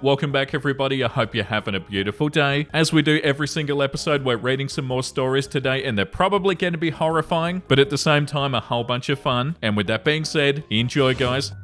Welcome back everybody, I hope you're having a beautiful day. As we do every single episode, we're reading some more stories today and they're probably going to be horrifying, but at the same time a whole bunch of fun. And with that being said, enjoy guys.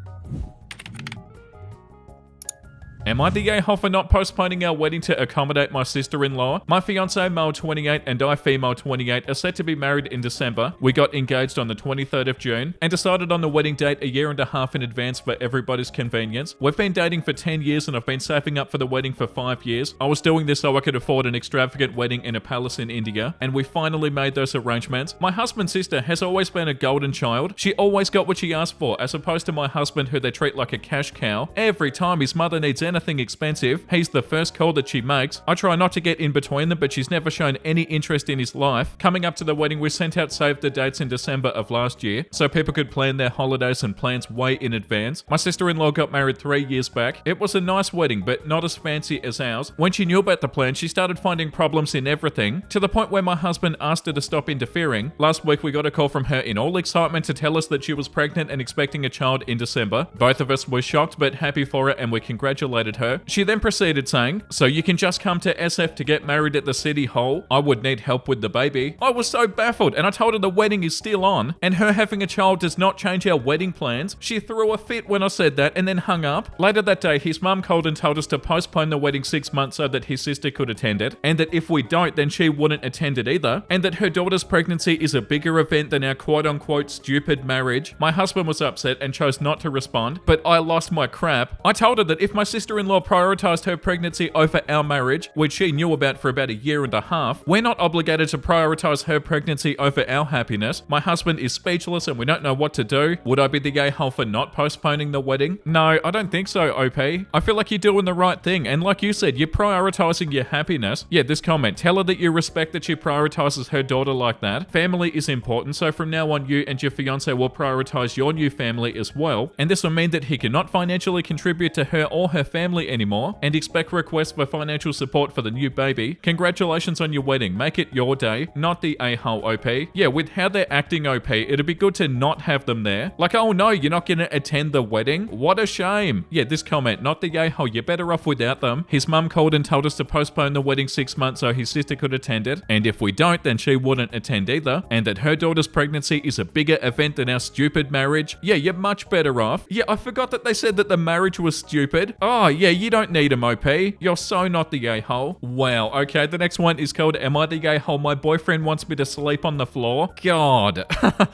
Am I the a-hole for not postponing our wedding to accommodate my sister-in-law? My fiance, male 28, and I, female 28, are set to be married in December. We got engaged on the 23rd of June and decided on the wedding date a year and a half in advance for everybody's convenience. We've been dating for 10 years and I've been saving up for the wedding for 5 years. I was doing this so I could afford an extravagant wedding in a palace in India, and we finally made those arrangements. My husband's sister has always been a golden child. She always got what she asked for, as opposed to my husband who they treat like a cash cow. Every time his mother needs anything expensive, he's the first call that she makes. I try not to get in between them, but she's never shown any interest in his life. Coming up to the wedding, we sent out save the dates in December of last year, so people could plan their holidays and plans way in advance. My sister-in-law got married 3 years back. It was a nice wedding, but not as fancy as ours. When she knew about the plan, she started finding problems in everything, to the point where my husband asked her to stop interfering. Last week, we got a call from her in all excitement to tell us that she was pregnant and expecting a child in December. Both of us were shocked but happy for her, and we congratulated her. She then proceeded saying, "So you can just come to SF to get married at the city hall? I would need help with the baby." I was so baffled, and I told her the wedding is still on, and her having a child does not change our wedding plans. She threw a fit when I said that and then hung up. Later that day, his mum called and told us to postpone the wedding 6 months so that his sister could attend it, and that if we don't, then she wouldn't attend it either, and that her daughter's pregnancy is a bigger event than our quote-unquote stupid marriage. My husband was upset and chose not to respond, but I lost my crap. I told her that if my sister-in-law prioritized her pregnancy over our marriage, which she knew about for about a year and a half, we're not obligated to prioritize her pregnancy over our happiness. My husband is speechless and we don't know what to do. Would I be the a-hole for not postponing the wedding? No, I don't think so, OP. I feel like you're doing the right thing, and like you said, you're prioritizing your happiness. Yeah, this comment, tell her that you respect that she prioritizes her daughter like that. Family is important, so from now on you and your fiance will prioritize your new family as well, and this will mean that he cannot financially contribute to her or her family anymore, and expect requests for financial support for the new baby. Congratulations on your wedding. Make it your day, not the a-hole, OP. Yeah, with how they're acting, OP, it'd be good to not have them there. Like, oh no, you're not gonna attend the wedding? What a shame. Yeah, this comment, not the a-hole, you're better off without them. His mum called and told us to postpone the wedding 6 months so his sister could attend it, and if we don't, then she wouldn't attend either, and that her daughter's pregnancy is a bigger event than our stupid marriage. Yeah, you're much better off. Yeah, I forgot that they said that the marriage was stupid. Oh yeah, you don't need them, OP. You're so not the a-hole. Wow, okay, the next one is called Am I the a-hole? My boyfriend wants me to sleep on the floor. God.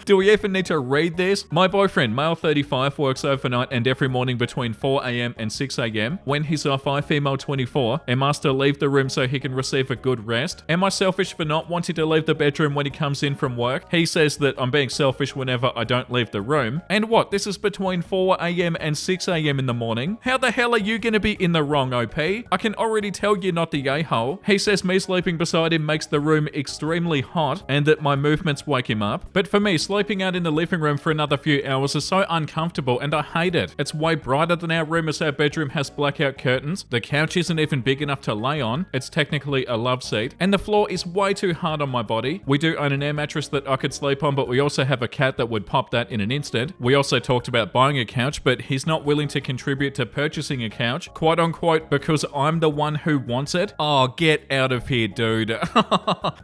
Do we even need to read this? My boyfriend, male 35, works overnight and every morning between 4 a.m. and 6 a.m. When he's off, I, female 24, am asked to leave the room so he can receive a good rest. Am I selfish for not wanting to leave the bedroom when he comes in from work? He says that I'm being selfish whenever I don't leave the room. And what, this is between 4 a.m. and 6 a.m. in the morning? How the hell are you gonna be in the wrong, OP? I can already tell you're not the a-hole. He says me sleeping beside him makes the room extremely hot and that my movements wake him up. But for me, sleeping out in the living room for another few hours is so uncomfortable and I hate it. It's way brighter than our room as our bedroom has blackout curtains. The couch isn't even big enough to lay on. It's technically a love seat. And the floor is way too hard on my body. We do own an air mattress that I could sleep on, but we also have a cat that would pop that in an instant. We also talked about buying a couch, but he's not willing to contribute to purchasing a couch, quote unquote, because I'm the one who wants it. Oh, get out of here, dude.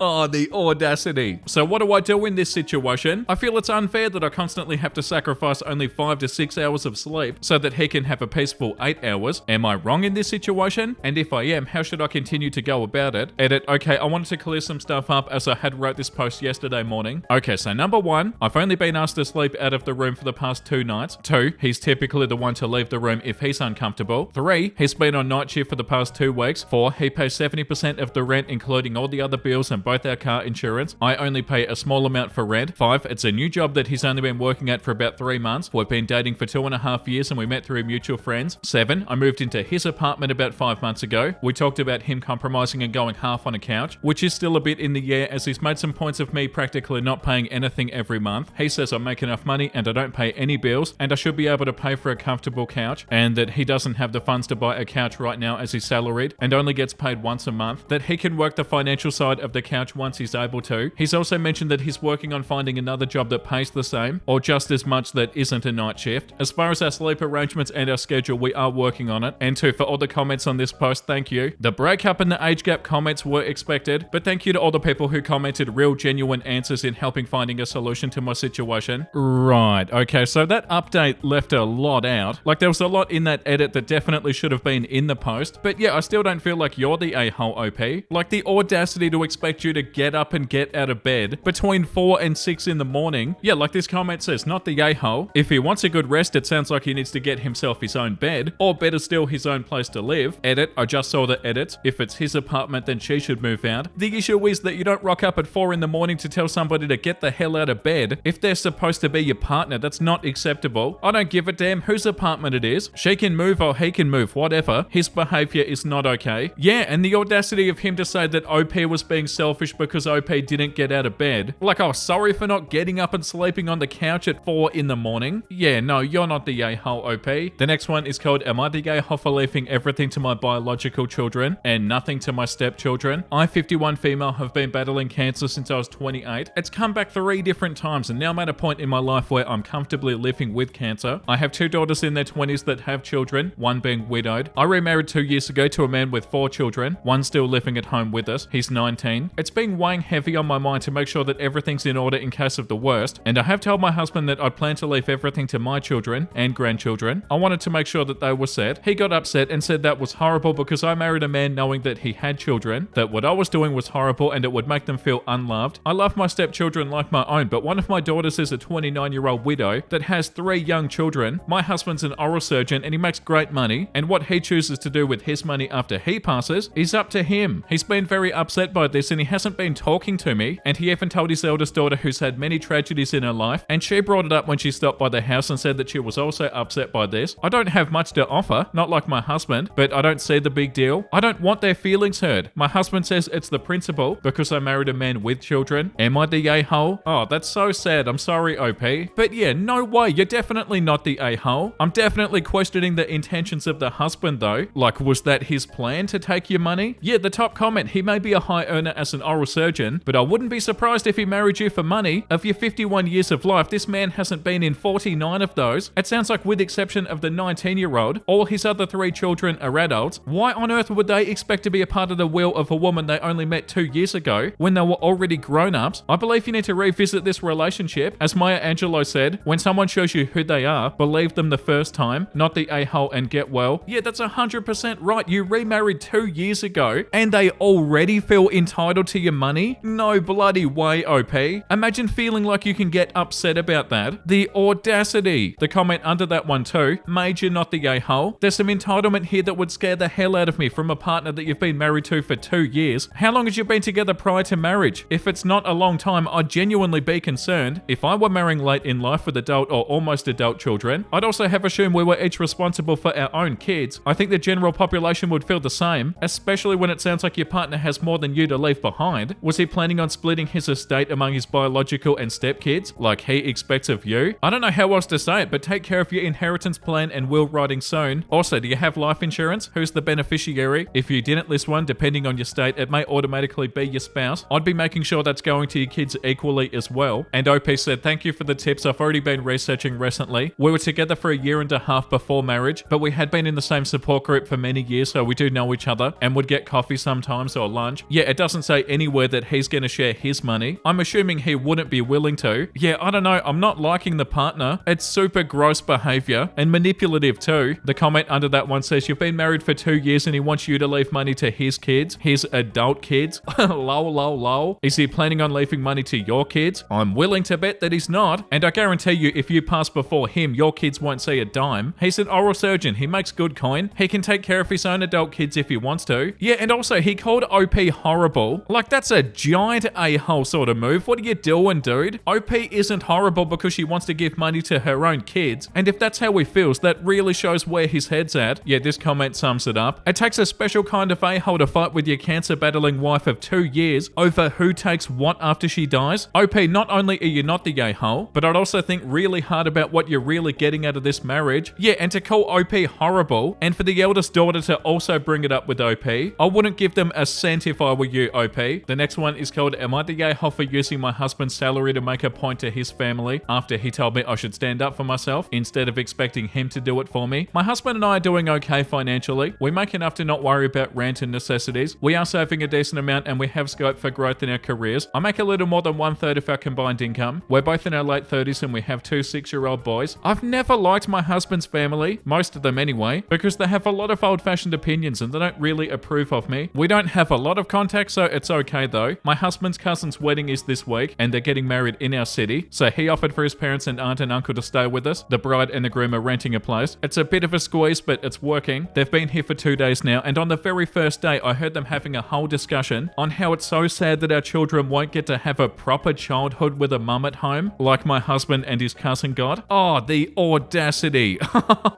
Oh, the audacity. So what do I do in this situation? I feel it's unfair that I constantly have to sacrifice only 5 to 6 hours of sleep so that he can have a peaceful 8 hours. Am I wrong in this situation? And if I am, how should I continue to go about it? Edit. Okay, I wanted to clear some stuff up as I had wrote this post yesterday morning. Okay, so number 1, I've only been asked to sleep out of the room for the past 2 nights. 2, he's typically the one to leave the room if he's uncomfortable. 3, he's been on night shift for the past 2 weeks. 4, he pays 70% of the rent, including all the other bills and both our car insurance. I only pay a small amount for rent. 5, it's a new job that he's only been working at for about 3 months. We've been dating for 2.5 years and we met through mutual friends. 7, I moved into his apartment about 5 months ago. We talked about him compromising and going half on a couch, which is still a bit in the air as he's made some points of me practically not paying anything every month. He says I make enough money and I don't pay any bills and I should be able to pay for a comfortable couch, and that he doesn't have the funds to buy a couch right now as he's salaried and only gets paid once a month, that he can work the financial side of the couch once he's able to. He's also mentioned that he's working on finding another job that pays the same or just as much that isn't a night shift. As far as our sleep arrangements and our schedule, we are working on it. And 2, for all the comments on this post, thank you. The breakup and the age gap comments were expected, but thank you to all the people who commented real genuine answers in helping finding a solution to my situation. Right, okay, so that update left a lot out. Like, there was a lot in that edit that definitely should have been in the post, but yeah, I still don't feel like you're the a-hole, OP. Like, the audacity to expect you to get up and get out of bed between 4 and 6 in the morning. Yeah, like this comment says, not the a-hole. If he wants a good rest, it sounds like he needs to get himself his own bed, or better still, his own place to live. Edit, I just saw the edits. If it's his apartment, then she should move out. The issue is that you don't rock up at 4 in the morning to tell somebody to get the hell out of bed. If they're supposed to be your partner, that's not acceptable. I don't give a damn whose apartment it is. She can move or he can move, whatever. His behavior is not okay. Yeah, and the audacity of him to say that OP was being selfish because OP didn't get out of bed. Like, oh, sorry for not getting up and sleeping on the couch at 4 in the morning. Yeah, no, you're not the a-hole, OP. The next one is called, am I the gay ho for leaving everything to my biological children and nothing to my stepchildren? I, 51 female, have been battling cancer since I was 28. It's come back 3 different times, and now I'm at a point in my life where I'm comfortably living with cancer. I have 2 daughters in their 20s that have children, one being widowed. I remarried 2 years ago to a man with 4 children, one still living at home with us. He's 19. It's been weighing heavy on my mind to make sure that everything's in order in case of the worst, and I have told my husband that I plan to leave everything to my children and grandchildren. I wanted to make sure that they were set. He got upset and said that was horrible because I married a man knowing that he had children, that what I was doing was horrible and it would make them feel unloved. I love my stepchildren like my own, but one of my daughters is a 29-year-old widow that has 3 young children. My husband's an oral surgeon and he makes great money, and what he chooses to do with his money after he passes is up to him. He's been very upset by this and he hasn't been talking to me, and he even told his eldest daughter, who's had many tragedies in her life, and she brought it up when she stopped by the house and said that she was also upset by this. I don't have much to offer, not like my husband, but I don't see the big deal. I don't want their feelings hurt. My husband says it's the principle because I married a man with children. Am I the a-hole? Oh, that's so sad. I'm sorry, OP. But yeah, no way. You're definitely not the a-hole. I'm definitely questioning the intentions of the husband though. Like, was that his plan to take your money? Yeah, the top comment, he may be a high earner as an oral surgeon, but I wouldn't be surprised if he married you for money. Of your 51 years of life, this man hasn't been in 49 of those. It sounds like, with exception of the 19-year-old, all his other 3 children are adults. Why on earth would they expect to be a part of the will of a woman they only met 2 years ago when they were already grown-ups? I believe you need to revisit this relationship. As Maya Angelou said, when someone shows you who they are, believe them the first time, not the a-hole, and get well. Yeah, that's 100% right. You remarried 2 years ago and they already feel entitled to your money? No bloody way, OP. Imagine feeling like you can get upset about that. The audacity. The comment under that one too, major not the a-hole. There's some entitlement here that would scare the hell out of me from a partner that you've been married to for 2 years. How long had you been together prior to marriage? If it's not a long time, I'd genuinely be concerned. If I were marrying late in life with adult or almost adult children, I'd also have assumed we were each responsible for our own kids. I think the general population would feel the same, especially when it sounds like your partner has more than you to leave behind. Was he planning on splitting his estate among his biological and stepkids, like he expects of you? I don't know how else to say it, but take care of your inheritance plan and will writing soon. Also, do you have life insurance? Who's the beneficiary? If you didn't list one, depending on your state, it may automatically be your spouse. I'd be making sure that's going to your kids equally as well. And OP said, thank you for the tips. I've already been researching recently. We were together for 1.5 years before marriage, but we had been in the same support group for many years, so we do know each other and would get coffee sometimes or lunch. Yeah, it doesn't say anywhere that he's going to share his money. I'm assuming he wouldn't be willing to. Yeah, I don't know. I'm not liking the partner. It's super gross behavior and manipulative too. The comment under that one says, you've been married for 2 years and he wants you to leave money to his kids, his adult kids. Lol. Is he planning on leaving money to your kids? I'm willing to bet that he's not. And I guarantee you, if you pass before him, your kids won't see a dime. He's an oral surgeon. He makes good coin. He can take care of his own adult kids if he wants to. Yeah, and also he called OP horrible. Like, that's a giant a-hole sort of move. What are you doing, dude? OP isn't horrible because she wants to give money to her own kids. And if that's how he feels, that really shows where his head's at. Yeah, this comment sums it up. It takes a special kind of a-hole to fight with your cancer-battling wife of 2 years over who takes what after she dies. OP, not only are you not the a-hole, but I'd also think really hard about what you're really getting out of this marriage. Yeah, and to call OP horrible horrible. And for the eldest daughter to also bring it up with OP, I wouldn't give them a cent if I were you, OP. The next one is called, am I the a-hole for using my husband's salary to make a point to his family after he told me I should stand up for myself instead of expecting him to do it for me? My husband and I are doing okay financially. We make enough to not worry about rent and necessities. We are saving a decent amount and we have scope for growth in our careers. I make a little more than 1/3 of our combined income. We're both in our late 30s and we have 2 6-year-old boys. I've never liked my husband's family, most of them anyway, because they have a lot of old-fashioned opinions and they don't really approve of me. We don't have a lot of contact, so it's okay though. My husband's cousin's wedding is this week and they're getting married in our city, so he offered for his parents and aunt and uncle to stay with us. The bride and the groom are renting a place. It's a bit of a squeeze, but it's working. They've been here for 2 days now, and on the very first day I heard them having a whole discussion on how it's so sad that our children won't get to have a proper childhood with a mum at home, like my husband and his cousin got. Oh, the audacity.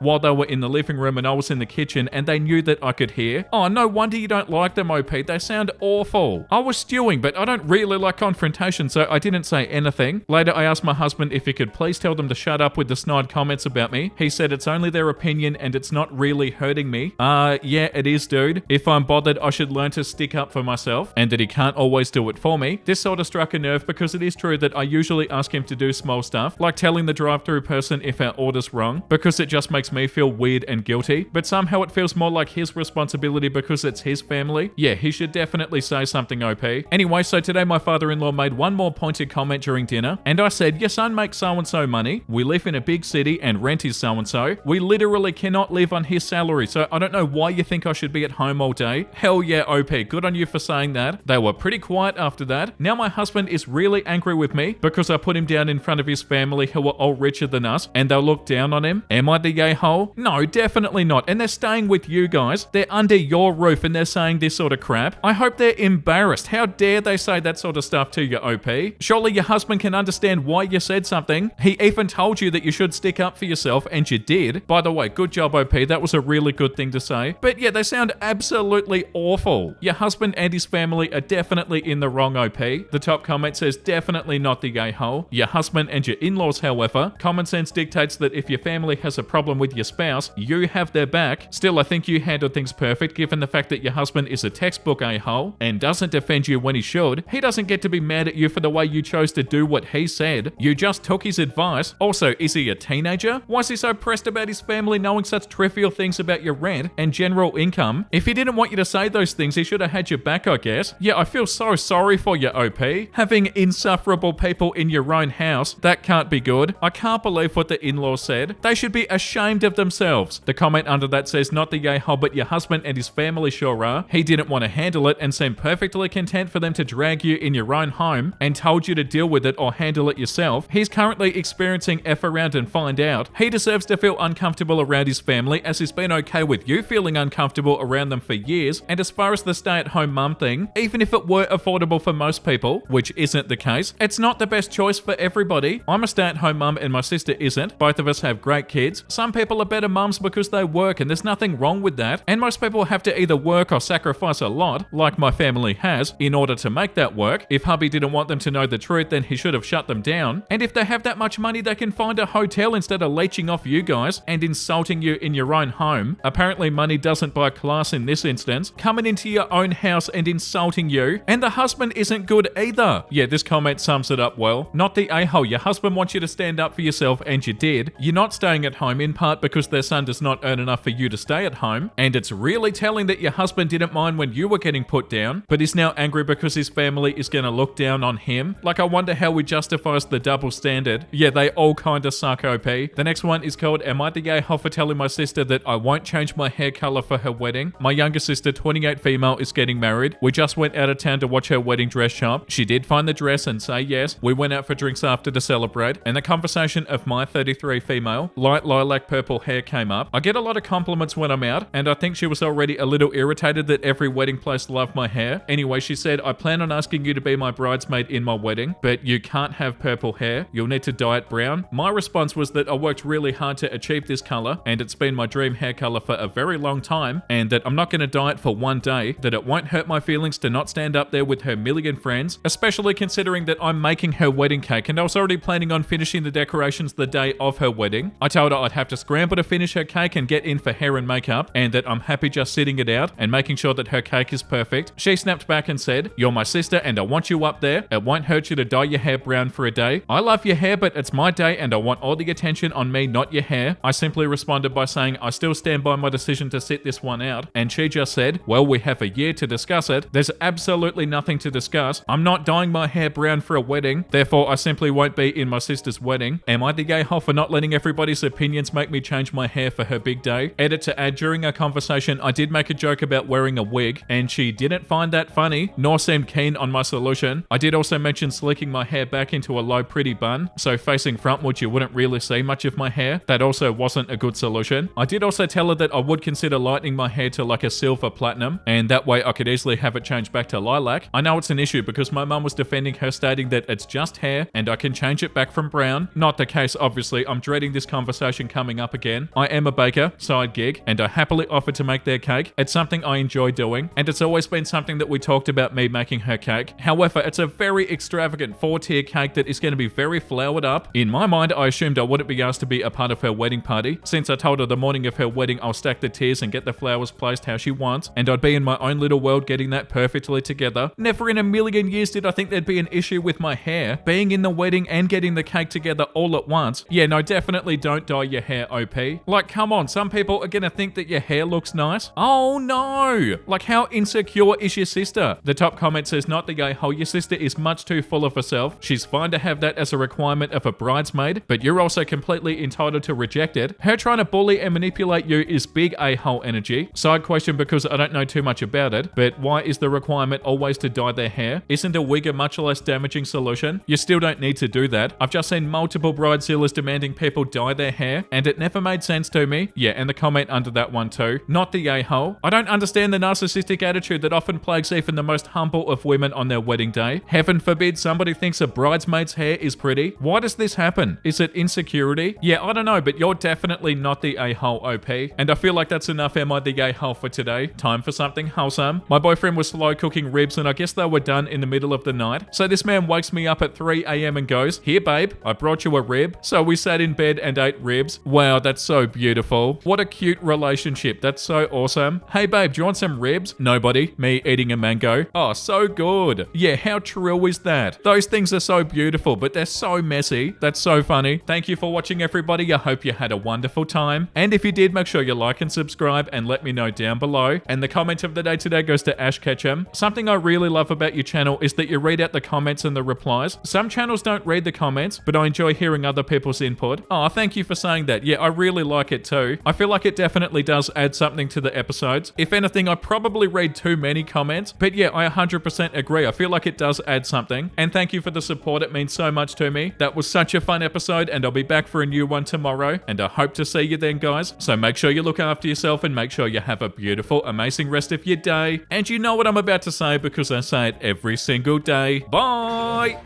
While they were in the living room and I was in the kitchen and they knew that I could hear. Oh, no wonder you don't like them, OP. They sound awful. I was stewing, but I don't really like confrontation, so I didn't say anything. Later, I asked my husband if he could please tell them to shut up with the snide comments about me. He said it's only their opinion and it's not really hurting me. Yeah, it is, dude. If I'm bothered, I should learn to stick up for myself, and that he can't always do it for me. This sort of struck a nerve because it is true that I usually ask him to do small stuff, like telling the drive-thru person if our order's wrong, because it just makes me feel weird and guilty, but somehow it feels more like his responsibility because it's his family. Yeah, he should definitely say something, OP. Anyway, so today my father-in-law made one more pointed comment during dinner, and I said, your son makes so-and-so money, we live in a big city and rent is so-and-so, we literally cannot live on his salary, so I don't know why you think I should be at home all day. Hell yeah, OP, good on you for saying that. They were pretty quiet after that. Now my husband is really angry with me because I put him down in front of his family who are all richer than us, and they'll look down on him. Am I the a-hole? No, definitely not, and they're staying with you guys. They're under your roof and they're saying this sort of crap. I hope they're embarrassed. How dare they say that sort of stuff to you, OP? Surely your husband can understand why you said something. He even told you that you should stick up for yourself, and you did. By the way, good job, OP. That was a really good thing to say. But yeah, they sound absolutely awful. Your husband and his family are definitely in the wrong, OP. The top comment says definitely not the a-hole. Your husband and your in-laws, however, common sense dictates that if your family has a problem with your spouse, you have their back. Still, I think you handled things perfect given the fact that your husband is a textbook a-hole and doesn't defend you when he should. He doesn't get to be mad at you for the way you chose to do what he said. You just took his advice. Also, is he a teenager? Why is he so pressed about his family knowing such trivial things about your rent and general income? If he didn't want you to say those things, he should have had your back, I guess. Yeah, I feel so sorry for you, OP. Having insufferable people in your own house, that can't be good. I can't believe what the in-laws said. They should be ashamed of themselves. The comment under that says, not the a-hole, but your husband and his family sure are. He didn't want to handle it and seemed perfectly content for them to drag you in your own home and told you to deal with it or handle it yourself. He's currently experiencing F around and find out. He deserves to feel uncomfortable around his family, as he's been okay with you feeling uncomfortable around them for years. And as far as the stay-at-home mum thing, even if it were affordable for most people, which isn't the case, it's not the best choice for everybody. I'm a stay-at-home mum and my sister isn't. Both of us have great kids. Some people are better mums because they work, and there's nothing wrong with that. And most people have to either work or sacrifice a lot, like my family has, in order to make that work. If hubby didn't want them to know the truth, then he should have shut them down. And if they have that much money, they can find a hotel instead of leeching off you guys and insulting you in your own home. Apparently money doesn't buy class in this instance. Coming into your own house and insulting you, and the husband isn't good either. Yeah, this comment sums it up well. Not the a-hole. Your husband wants you to stand up for yourself, and you did. You're not staying at home in part because their son does not earn enough for you to stay at home, and it's really telling that your husband didn't mind when you were getting put down, but is now angry because his family is going to look down on him. Like, I wonder how he justifies the double standard. Yeah, they all kinda suck, OP. The next one is called, am I the a-hole for telling my sister that I won't change my hair color for her wedding? My younger sister, 28 female, is getting married. We just went out of town to watch her wedding dress shop. She did find the dress and say yes. We went out for drinks after to celebrate, and the conversation of my 33 female, light lilac purple hair came up. I get a lot of compliments when I'm out, and I think she was already a little irritated that every wedding place loved my hair. Anyway, she said, I plan on asking you to be my bridesmaid in my wedding, but you can't have purple hair. You'll need to dye it brown. My response was that I worked really hard to achieve this color, and it's been my dream hair color for a very long time, and that I'm not going to dye it for one day, that it won't hurt my feelings to not stand up there with her million friends, especially considering that I'm making her wedding cake, and I was already planning on finishing the decorations the day of her wedding. I told her I'd have to scramble to finish her cake cake and get in for hair and makeup, and that I'm happy just sitting it out and making sure that her cake is perfect, she snapped back and said, "You're my sister and I want you up there. It won't hurt you to dye your hair brown for a day. I love your hair, but it's my day and I want all the attention on me, not your hair." I simply responded by saying, "I still stand by my decision to sit this one out." And she just said, "Well, we have a year to discuss it." There's absolutely nothing to discuss. I'm not dyeing my hair brown for a wedding, therefore I simply won't be in my sister's wedding. Am I the gay hole for not letting everybody's opinions make me change my hair for her big day? Edit to add, during our conversation, I did make a joke about wearing a wig, and she didn't find that funny, nor seemed keen on my solution. I did also mention slicking my hair back into a low pretty bun, so facing frontwards you wouldn't really see much of my hair. That also wasn't a good solution. I did also tell her that I would consider lightening my hair to like a silver platinum, and that way I could easily have it changed back to lilac. I know it's an issue because my mum was defending her, stating that it's just hair and I can change it back from brown. Not the case, obviously. I'm dreading this conversation coming up again. I am a baker, side gig, and I happily offered to make their cake. It's something I enjoy doing, and it's always been something that we talked about, me making her cake. However, it's a very extravagant 4-tier cake that is going to be very flowered up. In my mind, I assumed I wouldn't be asked to be a part of her wedding party, since I told her the morning of her wedding I'll stack the tiers and get the flowers placed how she wants, and I'd be in my own little world getting that perfectly together. Never in a million years did I think there'd be an issue with my hair being in the wedding and getting the cake together all at once. Yeah, no, definitely don't dye your hair, OP. Like, come on, some people are gonna think that your hair looks nice. Oh no! Like, how insecure is your sister? The top comment says, "Not the gay hole, your sister is much too full of herself. She's fine to have that as a requirement of a bridesmaid, but you're also completely entitled to reject it. Her trying to bully and manipulate you is big a-hole energy." Side question, because I don't know too much about it, but why is the requirement always to dye their hair? Isn't a wig a much less damaging solution? You still don't need to do that. I've just seen multiple bridezillas demanding people dye their hair, and it never made sense to me. Yeah, and the comment under that one too. Not the a-hole. I don't understand the narcissistic attitude that often plagues even the most humble of women on their wedding day. Heaven forbid somebody thinks a bridesmaid's hair is pretty. Why does this happen? Is it insecurity? Yeah, I don't know, but you're definitely not the a-hole, OP. And I feel like that's enough Am I the Gay Hole for today. Time for something wholesome. My boyfriend was slow cooking ribs, and I guess they were done in the middle of the night. So this man wakes me up at 3 a.m. and goes, "Here babe, I brought you a rib." So we sat in bed and ate ribs. Wow, that's so beautiful. What a cute relationship. That's so awesome. "Hey babe, do you want some ribs?" Nobody. Me eating a mango. Oh, so good. Yeah, how true is that? Those things are so beautiful, but they're so messy. That's so funny. Thank you for watching, everybody. I hope you had a wonderful time. And if you did, make sure you like and subscribe and let me know down below. And the comment of the day today goes to Ash Ketchum. Something I really love about your channel is that you read out the comments and the replies. Some channels don't read the comments, but I enjoy hearing other people's input. Oh, thank you for saying that. Yeah, I really like it too. I feel like it definitely does add something to the episodes. If anything, I probably read too many comments, but yeah, I 100% agree. I feel like it does add something. And thank you for the support. It means so much to me. That was such a fun episode, and I'll be back for a new one tomorrow. And I hope to see you then, guys. So make sure you look after yourself and make sure you have a beautiful, amazing rest of your day. And you know what I'm about to say because I say it every single day. Bye!